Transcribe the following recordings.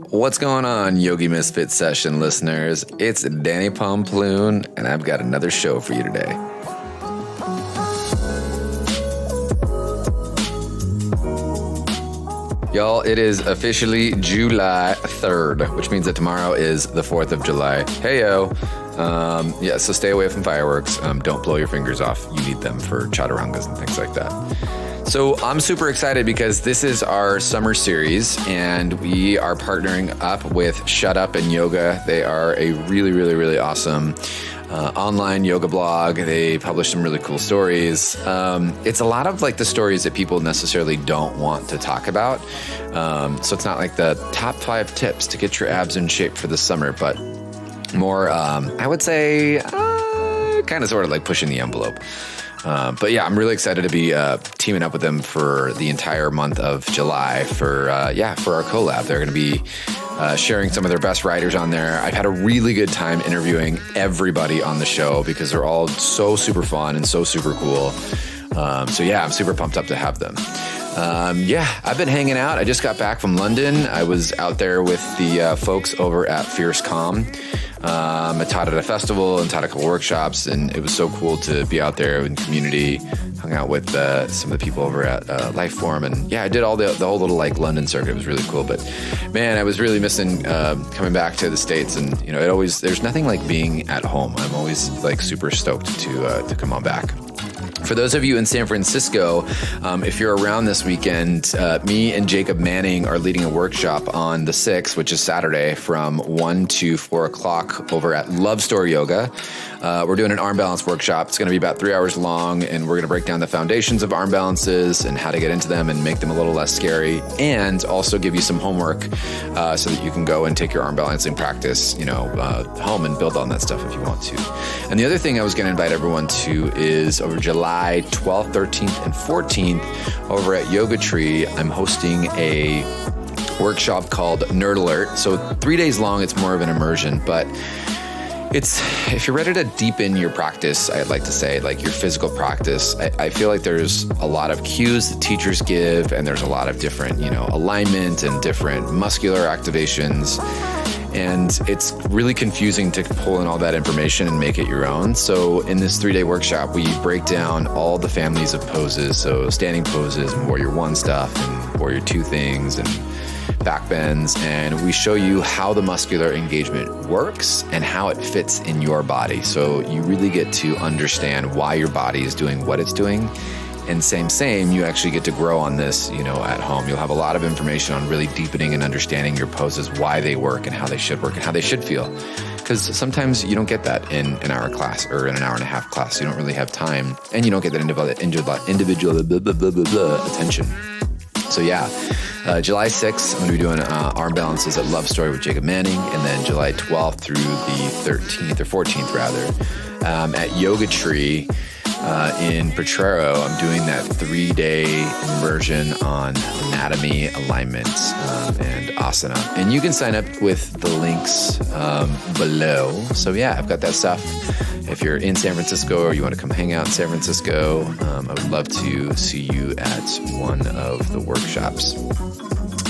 What's going on, Yogi Misfit Session listeners? It's Danny Pomploon, and I've got another show for you today. Y'all, it is officially July 3rd, which means that tomorrow is the 4th of July. Hey-yo. So stay away from fireworks. Don't blow your fingers off. You need them for chaturangas and things like that. So I'm super excited because this is our summer series, and we are partnering up with Shut Up and Yoga. They are a really, really, really awesome online yoga blog. They publish some really cool stories. It's a lot of like the stories that people necessarily don't want to talk about. So it's not like the top 5 tips to get your abs in shape for the summer, but more, I would say, kind of sort of like pushing the envelope. But yeah, I'm really excited to be teaming up with them for the entire month of July for our collab. They're going to be sharing some of their best writers on there. I've had a really good time interviewing everybody on the show because they're all so super fun and so super cool. I'm super pumped up to have them. I've been hanging out. I just got back from London. I was out there with the folks over at Fierce Calm. I taught at a festival and taught a couple workshops, and it was so cool to be out there in community. Hung out with some of the people over at Lifeform, and I did all the whole little like London circuit. It was really cool. But man, I was really missing coming back to the States, and there's nothing like being at home. I'm always like super stoked to come on back. For those of you in San Francisco, if you're around this weekend, me and Jacob Manning are leading a workshop on the 6th, which is Saturday, from 1 to 4 o'clock over at Love Story Yoga. We're doing an arm balance workshop. It's going to be about 3 hours long, and we're going to break down the foundations of arm balances and how to get into them and make them a little less scary, and also give you some homework so that you can go and take your arm balancing practice, home and build on that stuff if you want to. And the other thing I was going to invite everyone to is over July 12th, 13th, and 14th over at Yoga Tree, I'm hosting a workshop called Nerd Alert. So 3 days long, it's more of an immersion, but if you're ready to deepen your practice, I'd like to say, like your physical practice, I feel like there's a lot of cues that teachers give, and there's a lot of different, alignment and different muscular activations. And it's really confusing to pull in all that information and make it your own. So in this 3-day workshop, we break down all the families of poses. So standing poses and Warrior One stuff and Warrior Two things and back bends. And we show you how the muscular engagement works and how it fits in your body. So you really get to understand why your body is doing what it's doing. And same, you actually get to grow on this, at home. You'll have a lot of information on really deepening and understanding your poses, why they work and how they should work and how they should feel. Because sometimes you don't get that in an hour class or in an hour and a half class. You don't really have time, and you don't get that individual attention. So July 6th, I'm going to be doing arm balances at Love Story with Jacob Manning, and then July 12th through the 13th or 14th rather, at Yoga Tree. In Potrero, I'm doing that 3-day immersion on anatomy, alignment, and asana. And you can sign up with the links below. So I've got that stuff. If you're in San Francisco or you want to come hang out in San Francisco, I would love to see you at one of the workshops.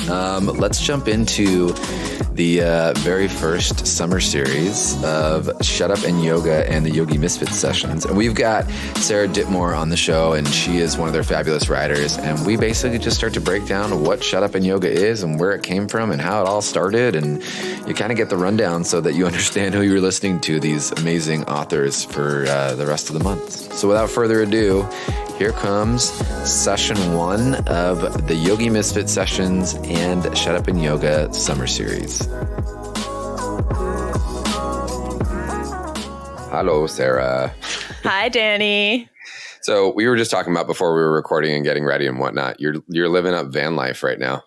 Let's jump into the very first summer series of Shut Up and Yoga and the Yogi Misfit Sessions. And we've got Sara Dittmore on the show, and she is one of their fabulous writers. And we basically just start to break down what Shut Up and Yoga is and where it came from and how it all started. And you kind of get the rundown so that you understand who you're listening to, these amazing authors, for the rest of the month. So without further ado, here comes session 1 of the Yogi Misfit Sessions and Shut Up and Yoga Summer Series. Hello, Sara. Hi, Danny. So we were just talking about before we were recording and getting ready and whatnot. You're living up van life right now.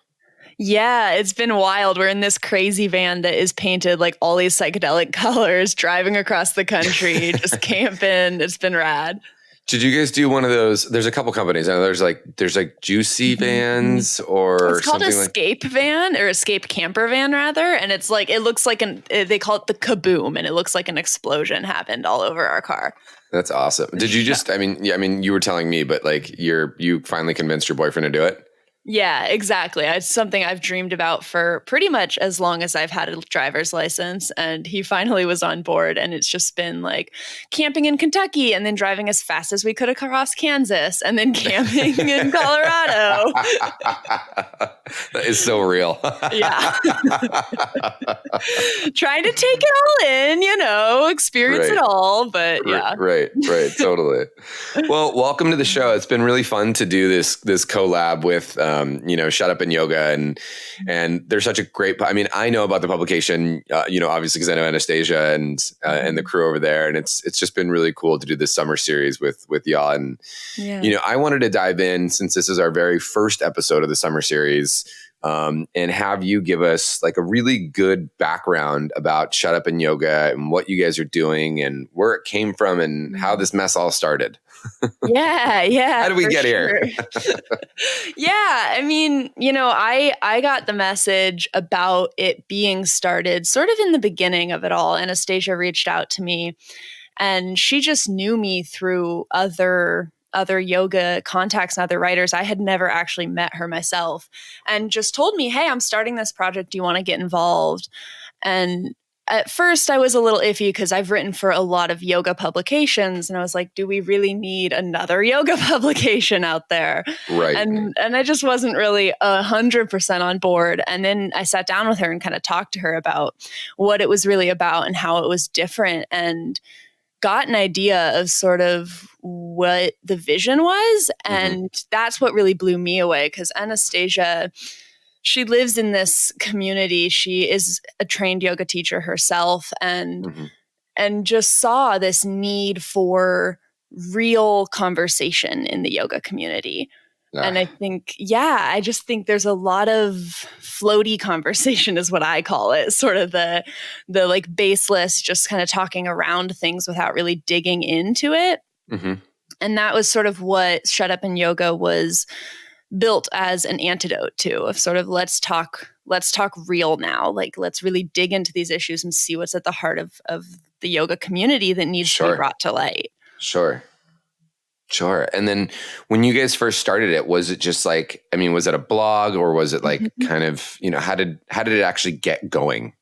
Yeah, it's been wild. We're in this crazy van that is painted like all these psychedelic colors, driving across the country, just camping. It's been rad. Did you guys do one of those? There's a couple companies. I know there's like Juicy Vans or It's called something Escape Van or Escape Camper Van rather. And it's like, it looks like they call it the kaboom, and it looks like an explosion happened all over our car. That's awesome. Did you just, I mean, you were telling me, but like you finally convinced your boyfriend to do it? Yeah, exactly. It's something I've dreamed about for pretty much as long as I've had a driver's license. And he finally was on board. And it's just been like camping in Kentucky and then driving as fast as we could across Kansas and then camping in Colorado. That is so real. Yeah. Trying to take it all in, experience it all. But yeah. Right. Totally. Well, welcome to the show. It's been really fun to do this collab with, Shut Up and Yoga. And there's such a great, I mean, I know about the publication, obviously because I know Anastasia and the crew over there. And it's just been really cool to do this summer series with y'all. And, I wanted to dive in since this is our very first episode of the summer series, and have you give us like a really good background about Shut Up and Yoga and what you guys are doing and where it came from and how this mess all started. Yeah. How did we get here? Yeah. I mean, I got the message about it being started sort of in the beginning of it all. Anastasia reached out to me and she just knew me through other yoga contacts and other writers. I had never actually met her myself and just told me, hey, I'm starting this project. Do you want to get involved? And at first I was a little iffy because I've written for a lot of yoga publications and I was like, do we really need another yoga publication out there? Right. And I just wasn't really 100% on board. And then I sat down with her and kind of talked to her about what it was really about and how it was different and got an idea of sort of what the vision was. And that's what really blew me away because Anastasia, she lives in this community. She is a trained yoga teacher herself and just saw this need for real conversation in the yoga community. And I think, I just think there's a lot of floaty conversation is what I call it. Sort of the like baseless, just kind of talking around things without really digging into it. And that was sort of what Shut Up and Yoga was built as an antidote to, of sort of let's talk real now. Like, let's really dig into these issues and see what's at the heart of the yoga community that needs to be brought to light. Sure. And then when you guys first started it, was it just like, I mean, was it a blog or was it like kind of, how did it actually get going?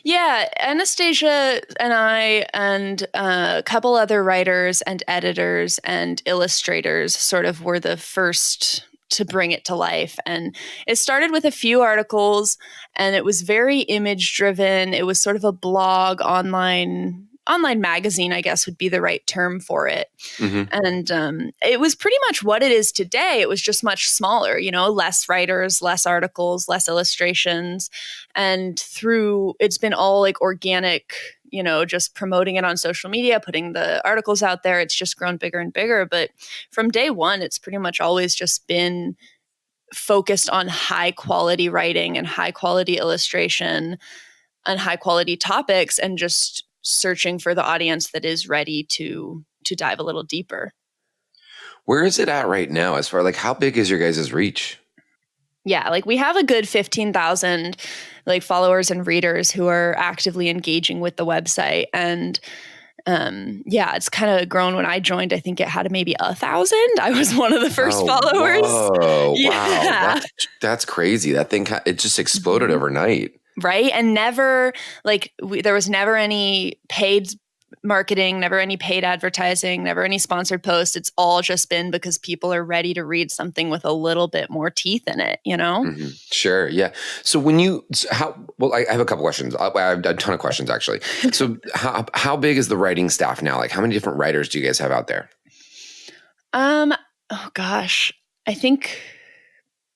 Yeah. Anastasia and I and a couple other writers and editors and illustrators sort of were the first to bring it to life. And it started with a few articles and it was very image driven. It was sort of a blog online magazine, I guess would be the right term for it. And it was pretty much what it is today. It was just much smaller, less writers, less articles, less illustrations. And it's been all like organic, just promoting it on social media, putting the articles out there. It's just grown bigger and bigger. But from day one, it's pretty much always just been focused on high quality writing and high quality illustration and high quality topics and just searching for the audience that is ready to dive a little deeper. Where is it at right now as far like how big is your guys' reach? Yeah, like we have a good 15,000 like followers and readers who are actively engaging with the website. And it's kind of grown. When I joined, I think it had maybe 1,000. I was one of the first followers. Whoa, wow. That's crazy. That thing, it just exploded overnight. Right. And never there was never any paid marketing, never any paid advertising, never any sponsored posts. It's all just been because people are ready to read something with a little bit more teeth in it, Sure. Yeah. So I have a couple questions. I have a ton of questions actually. So how big is the writing staff now? Like how many different writers do you guys have out there? Oh gosh, I think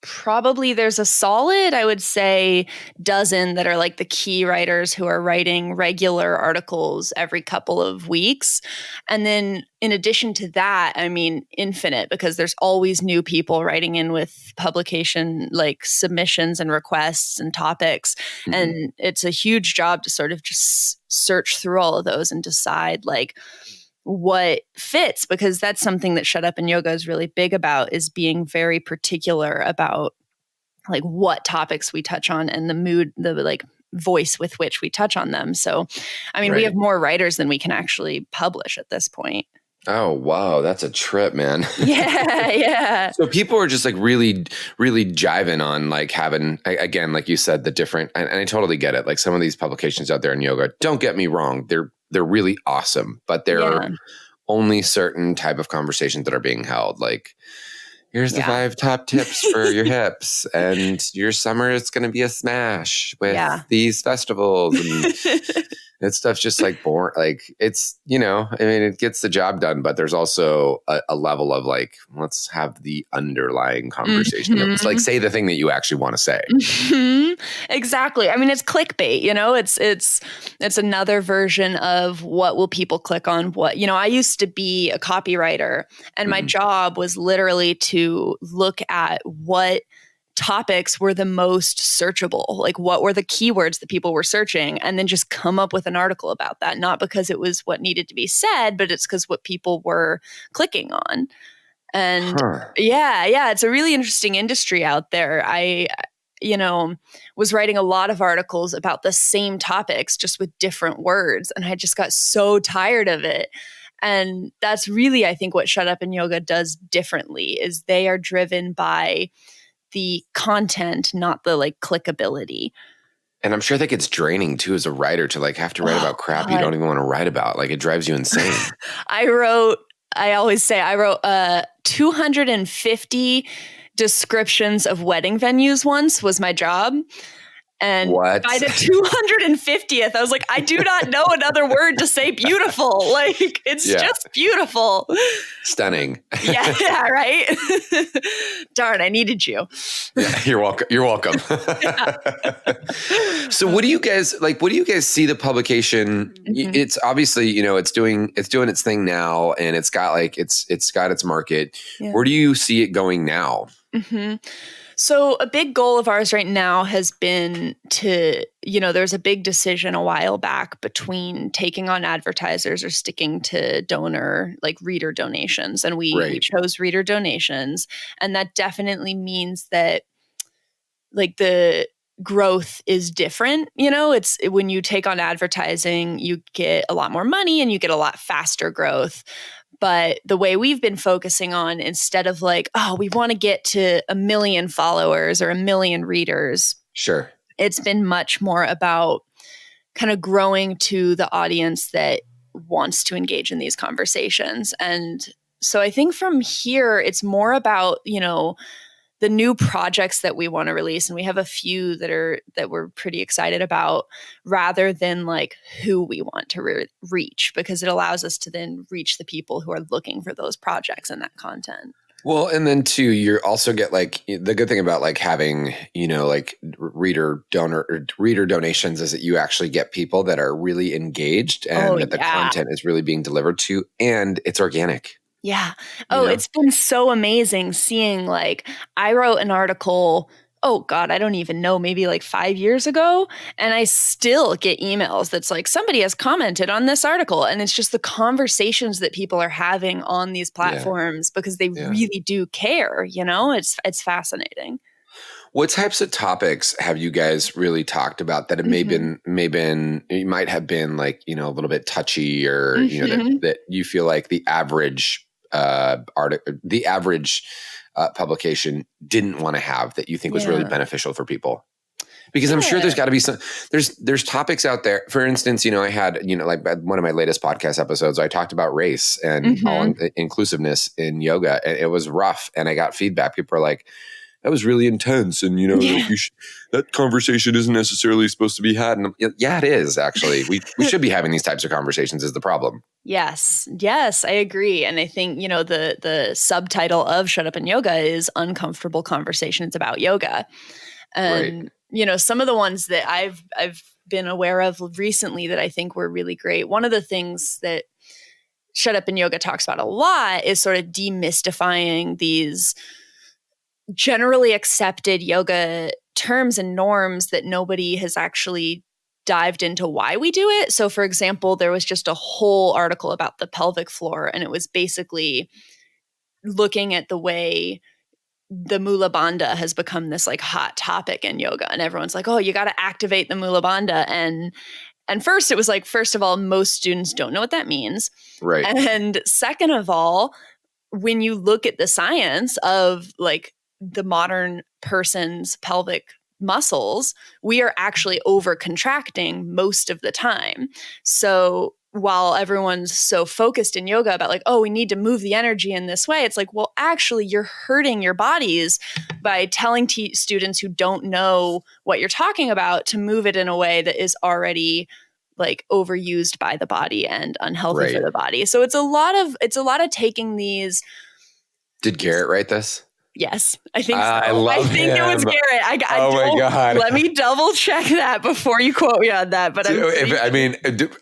probably there's a solid, I would say, dozen that are like the key writers who are writing regular articles every couple of weeks. And then in addition to that, I mean, infinite, because there's always new people writing in with publication like submissions and requests and topics. And it's a huge job to sort of just search through all of those and decide like, what fits, because that's something that Shut Up and Yoga is really big about, is being very particular about like what topics we touch on and the mood, the like voice with which we touch on them. So, I mean, we have more writers than we can actually publish at this point. Oh, wow. That's a trip, man. Yeah. Yeah. So people are just like really, really jiving on like having, again, like you said, the different, and I totally get it. Like some of these publications out there in yoga, don't get me wrong. They're really awesome, but there are only certain type of conversations that are being held. Like, here's the 5 top tips for your hips, and your summer is going to be a smash with these festivals. And that stuff's just like boring. Like it's, I mean, it gets the job done, but there's also a level of like, let's have the underlying conversation. It's like, say the thing that you actually want to say. Exactly. I mean, it's clickbait, it's another version of what will people click on. What, I used to be a copywriter, and my job was literally to look at what topics were the most searchable, like what were the keywords that people were searching, and then just come up with an article about that. Not because it was what needed to be said, but it's because what people were clicking on. And it's a really interesting industry out there. I was writing a lot of articles about the same topics, just with different words. And I just got so tired of it. And that's really, I think, what Shut Up and Yoga does differently, is they are driven by the content, not the like clickability. And I'm sure that gets draining too as a writer, to like have to write about crap you don't even want to write about. Like it drives you insane. I wrote 250 descriptions of wedding venues once was my job. And by the 250th, I was like, I do not know another word to say beautiful. Like, it's just beautiful. Stunning. Yeah, right? Darn, I needed you. Yeah, you're welcome. You're welcome. So what do you guys see the publication? It's obviously, it's doing its thing now, and it's got its market. Yeah. Where do you see it going now? So a big goal of ours right now has been to, there's a big decision a while back between taking on advertisers or sticking to reader donations. And we chose reader donations. And that definitely means that like the growth is different. It's when you take on advertising, you get a lot more money and you get a lot faster growth. But the way we've been focusing on, instead of like, we want to get to 1 million followers or 1 million readers. Sure. It's been much more about kind of growing to the audience that wants to engage in these conversations. And so I think from here, it's more about, the new projects that we want to release. And we have a few that we're pretty excited about, rather than like who we want to reach, because it allows us to then reach the people who are looking for those projects and that content. Well, and then too, you also get like the good thing about like having, like reader donations is that you actually get people that are really engaged, and that the content is really being delivered to, and it's organic. Yeah. It's been so amazing seeing, like, I wrote an article, I don't even know, maybe like 5 years ago. And I still get emails that's like, somebody has commented on this article. And it's just the conversations that people are having on these platforms because they really do care. It's fascinating. What types of topics have you guys really talked about that have might have been like, a little bit touchy, or, that you feel like the average publication didn't want to have, that you think was really beneficial for people? Because I'm sure there's got to be there's topics out there. For instance, I had, like one of my latest podcast episodes, I talked about race and all inclusiveness in yoga. And it was rough. And I got feedback. People are like, that was really intense. And, that conversation isn't necessarily supposed to be had. And it is actually, we should be having these types of conversations is the problem. Yes, I agree. And I think, the subtitle of Shut Up and Yoga is Uncomfortable Conversations About Yoga. And, some of the ones that I've been aware of recently that I think were really great. One of the things that Shut Up and Yoga talks about a lot is sort of demystifying these generally accepted yoga terms and norms that nobody has actually dived into why we do it. So for example, there was just a whole article about the pelvic floor, and it was basically looking at the way the Mula Bandha has become this like hot topic in yoga, and everyone's like, oh, you got to activate the Mula Bandha. And first it was like, first of all, most students don't know what that means. Right. And second of all, when you look at the science of like the modern person's pelvic muscles, we are actually over contracting most of the time. So while everyone's so focused in yoga about like, oh, we need to move the energy in this way, it's like, well, actually, you're hurting your bodies by telling students who don't know what you're talking about to move it in a way that is already like overused by the body and unhealthy for the body. So it's a lot of taking these. Did Garrett write this? Yes, I think so. I love think him. It was Garrett. Oh my God. Let me double check that before you quote me on that. But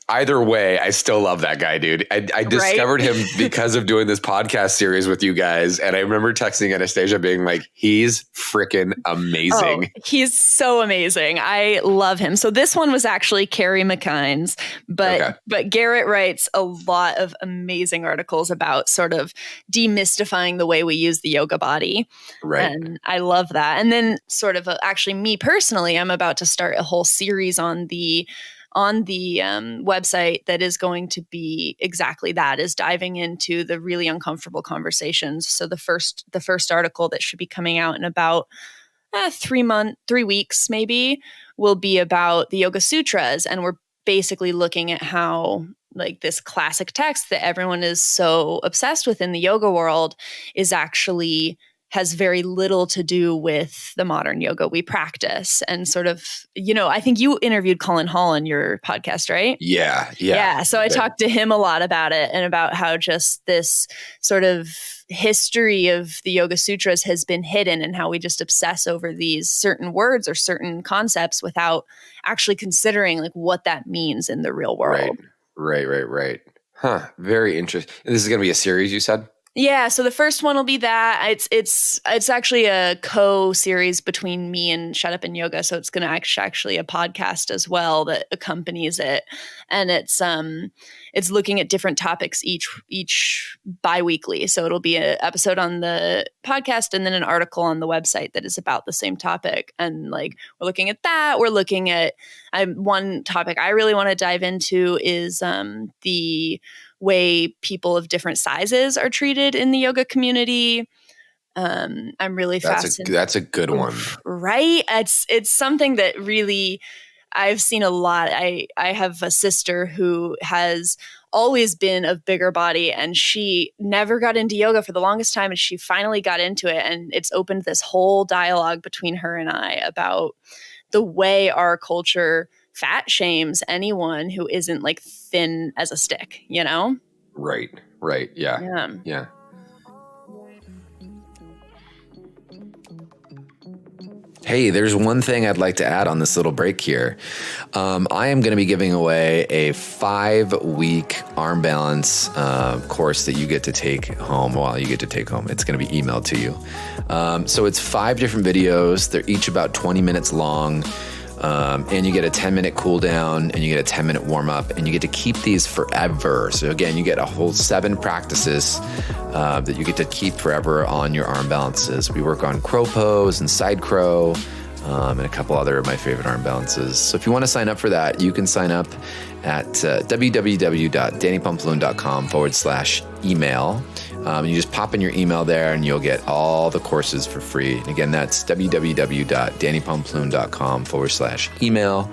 either way, I still love that guy, dude. I discovered him because of doing this podcast series with you guys. And I remember texting Anastasia being like, he's freaking amazing. Oh, he's so amazing. I love him. So this one was actually Carrie McKine's, but Garrett writes a lot of amazing articles about sort of demystifying the way we use the yoga body. Right. And I love that. And then sort of actually me personally, I'm about to start a whole series on the website that is going to be exactly that, is diving into the really uncomfortable conversations. So the first article that should be coming out in about 3 weeks maybe will be about the Yoga Sutras. And we're basically looking at how like this classic text that everyone is so obsessed with in the yoga world is actually has very little to do with the modern yoga we practice. And sort of, I think you interviewed Colin Hall on your podcast, right? Yeah. So I talked to him a lot about it and about how just this sort of history of the Yoga Sutras has been hidden, and how we just obsess over these certain words or certain concepts without actually considering like what that means in the real world. Right. Huh. Very interesting. This is going to be a series, you said? Yeah, so the first one will be that. It's actually a co-series between me and Shut Up and Yoga, so it's going to actually a podcast as well that accompanies it, and it's looking at different topics each biweekly. So it'll be an episode on the podcast and then an article on the website that is about the same topic. And like we're looking at that. We're looking at one topic I really want to dive into is the way people of different sizes are treated in the yoga community. I'm really fascinated. That's a good one. Right? It's something that really I've seen a lot. I have a sister who has always been of bigger body, and she never got into yoga for the longest time, and she finally got into it, and it's opened this whole dialogue between her and I about the way our culture fat shames anyone who isn't like thin as a stick, Right. Yeah. Hey, there's one thing I'd like to add on this little break here. I am going to be giving away a 5-week arm balance course that you get to take home. Well, you get to take home. It's going to be emailed to you. So it's 5 different videos. They're each about 20 minutes long. And you get a 10-minute cool down, and you get a 10-minute warm up, and you get to keep these forever. So again, you get a whole 7 practices that you get to keep forever on your arm balances. We work on crow pose and side crow, and a couple other of my favorite arm balances. So if you want to sign up for that, you can sign up at www.dannypumplune.com/email. You just pop in your email there and you'll get all the courses for free. And again, that's www.dannypumplune.com/email.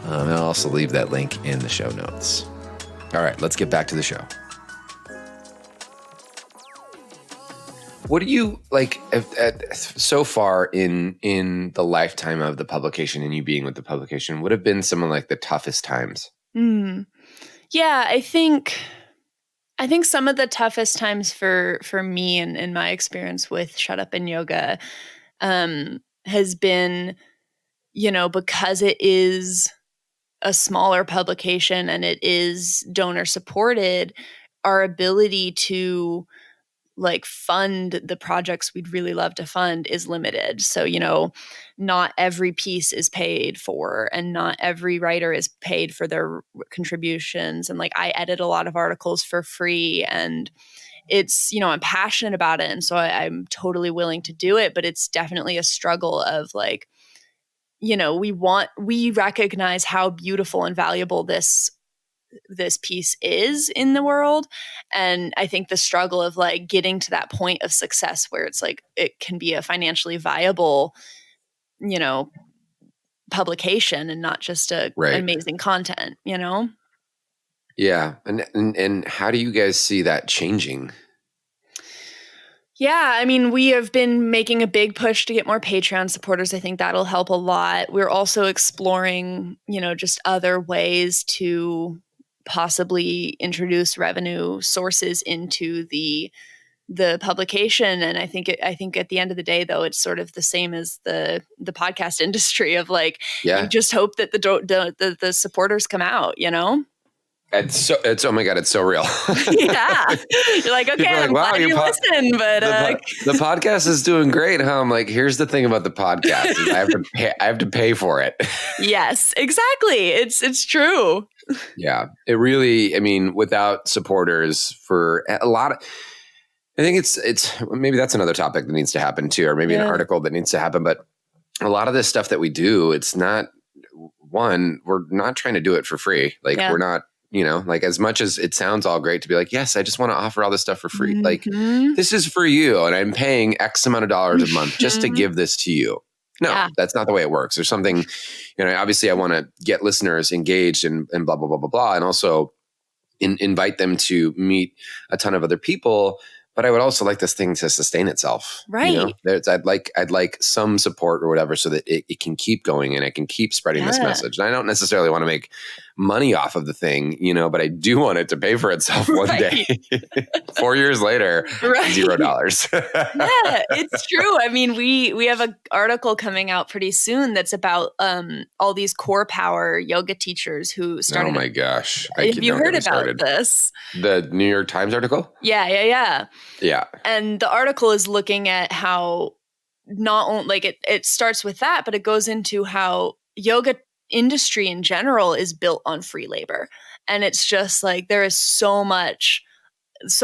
And I'll also leave that link in the show notes. All right, let's get back to the show. What do you like so far in the lifetime of the publication and you being with the publication? What have been some of like the toughest times? Yeah, I think some of the toughest times for me and in my experience with Shut Up and Yoga has been, because it is a smaller publication and it is donor supported, our ability to like fund the projects we'd really love to fund is limited. So, not every piece is paid for, and not every writer is paid for their contributions. And like, I edit a lot of articles for free, and it's, I'm passionate about it. And so I'm totally willing to do it, but it's definitely a struggle of like, we recognize how beautiful and valuable this piece is in the world. And I think the struggle of like getting to that point of success where it's like, it can be a financially viable, publication and not just amazing content, Yeah. And how do you guys see that changing? Yeah, I mean, we have been making a big push to get more Patreon supporters. I think that'll help a lot. We're also exploring, just other ways to possibly introduce revenue sources into the publication. And I think at the end of the day, though, it's sort of the same as the podcast industry of like, you just hope that the supporters come out, It's oh my God, it's so real. Yeah. You're like, okay, I'm wow, glad you listen, but the podcast is doing great, huh? I'm like, here's the thing about the podcast is I have to pay for it. Yes, exactly. It's true. Yeah. It really, I mean, without supporters for a lot of, I think it's maybe that's another topic that needs to happen too, or maybe an article that needs to happen. But a lot of this stuff that we do, it's not we're not trying to do it for free. Like we're not, like as much as it sounds all great to be like, yes, I just want to offer all this stuff for free. Like this is for you. And I'm paying X amount of dollars a month just to give this to you. No, that's not the way it works. There's something, obviously I want to get listeners engaged and blah, blah, blah, blah, blah. And also invite them to meet a ton of other people. But I would also like this thing to sustain itself. Right. I'd like some support or whatever so that it can keep going and it can keep spreading this message. And I don't necessarily want to make money off of the thing, but I do want it to pay for itself one day. 4 years later, $0. Yeah, it's true. I mean, we have an article coming out pretty soon that's about all these core power yoga teachers who started. Oh my gosh. Have you heard about this? The New York Times article? Yeah. Yeah. And the article is looking at how not only like it starts with that, but it goes into how yoga industry in general is built on free labor. And it's just like there is so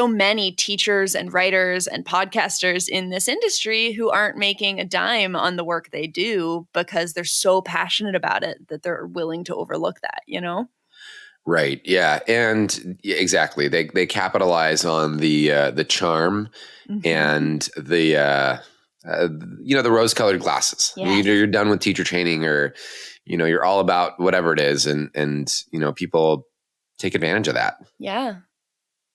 many teachers and writers and podcasters in this industry who aren't making a dime on the work they do because they're so passionate about it that they're willing to overlook that, Right. Yeah. And exactly. They capitalize on the charm and the rose-colored glasses. Yeah. You're done with teacher training or, you're all about whatever it is. And people take advantage of that. Yeah.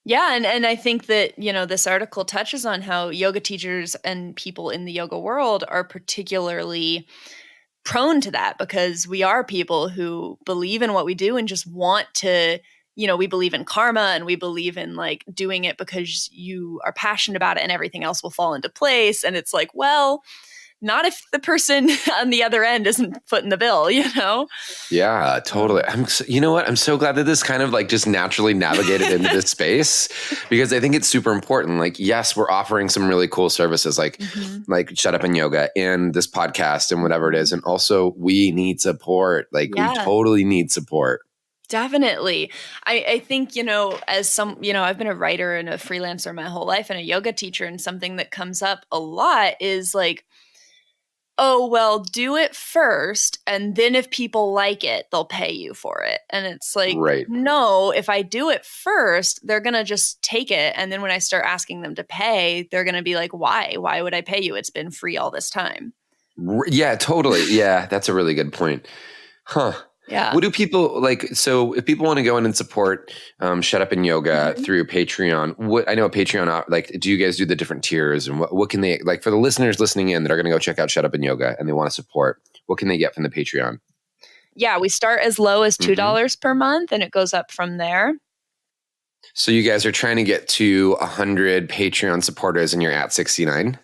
Yeah. And I think that, this article touches on how yoga teachers and people in the yoga world are particularly prone to that because we are people who believe in what we do and just want to, we believe in karma and we believe in like doing it because you are passionate about it and everything else will fall into place. And it's like, well, not if the person on the other end isn't footing the bill, Yeah, totally. You know what? I'm so glad that this kind of like just naturally navigated into this space because I think it's super important. Like, yes, we're offering some really cool services like Shut Up and Yoga and this podcast and whatever it is. And also we need support. Like we totally need support. Definitely. I think, I've been a writer and a freelancer my whole life and a yoga teacher, and something that comes up a lot is like, oh, well, do it first. And then if people like it, they'll pay you for it. And it's like, no, if I do it first, they're going to just take it. And then when I start asking them to pay, they're going to be like, why? Why would I pay you? It's been free all this time. Yeah, totally. Yeah, that's a really good point. Huh. Yeah. What do people like? So if people want to go in and support Shut Up and Yoga through Patreon, I know a Patreon, like, do you guys do the different tiers and what can they, like for the listeners listening in that are going to go check out Shut Up and Yoga and they want to support, what can they get from the Patreon? Yeah, we start as low as $2 per month and it goes up from there. So you guys are trying to get to 100 Patreon supporters and you're at 69?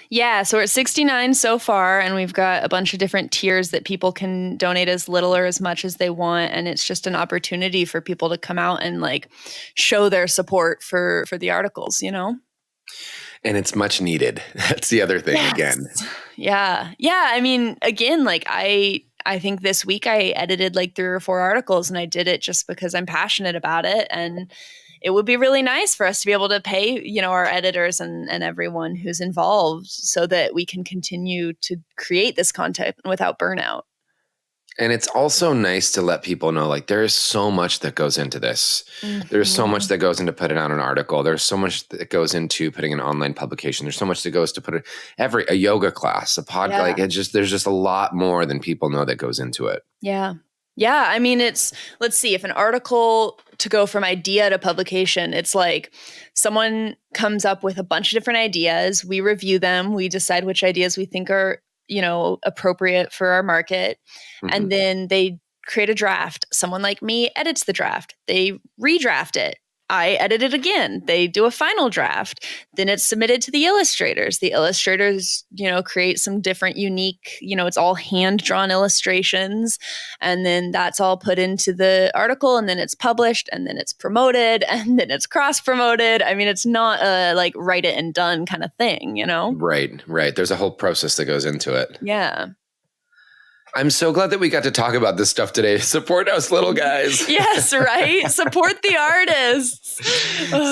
Yeah, so we're at 69 so far, and we've got a bunch of different tiers that people can donate as little or as much as they want, and it's just an opportunity for people to come out and like show their support for the articles, And it's much needed. That's the other thing again. Yeah. Yeah. I mean, again, like I think this week I edited like 3 or 4 articles, and I did it just because I'm passionate about it. And it would be really nice for us to be able to pay, our editors and everyone who's involved so that we can continue to create this content without burnout. And it's also nice to let people know, like, there is so much that goes into this. Mm-hmm. There's so much that goes into putting out an article. There's so much that goes into putting an online publication. There's so much that goes to put a yoga class, a pod. Yeah. Like, there's just a lot more than people know that goes into it. Yeah. Yeah. I mean, let's see, if an article to go from idea to publication, it's like someone comes up with a bunch of different ideas. We review them. We decide which ideas we think are, appropriate for our market. Mm-hmm. And then they create a draft. Someone like me edits the draft. They redraft it. I edit it again. They do a final draft. Then it's submitted to the illustrators. The illustrators, create some different unique, it's all hand-drawn illustrations. And then that's all put into the article, and then it's published, and then it's promoted, and then it's cross-promoted. I mean, it's not a like write it and done kind of thing, Right. There's a whole process that goes into it. Yeah. I'm so glad that we got to talk about this stuff today. Support us little guys. Yes, right? Support the artists.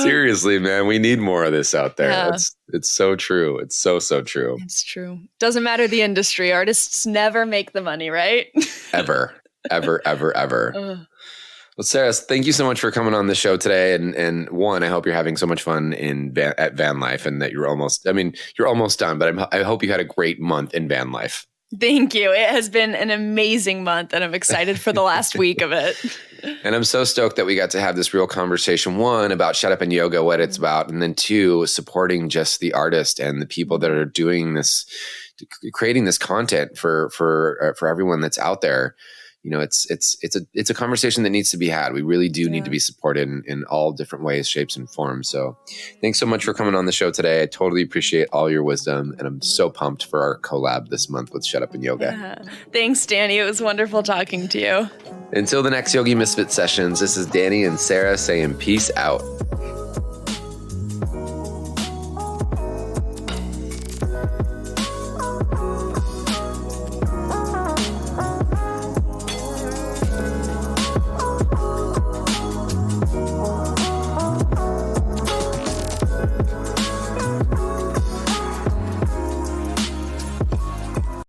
Seriously, man. We need more of this out there. Yeah. It's so true. It's so true. It's true. Doesn't matter the industry. Artists never make the money, right? Ever. Well, Sara, thank you so much for coming on the show today. And one, I hope you're having so much fun at van life, and that you're almost done, but I hope you had a great month in van life. Thank you. It has been an amazing month, and I'm excited for the last week of it. And I'm so stoked that we got to have this real conversation, one, about Shut Up and Yoga, what it's about, and then two, supporting just the artist and the people that are doing this, creating this content for everyone that's out there. It's a conversation that needs to be had. We really do need to be supported in all different ways, shapes, and forms. So thanks so much for coming on the show today. I totally appreciate all your wisdom, and I'm so pumped for our collab this month with Shut Up and Yoga. Yeah. Thanks, Danny. It was wonderful talking to you. Until the next Yogi Misfit sessions, this is Danny and Sara saying peace out.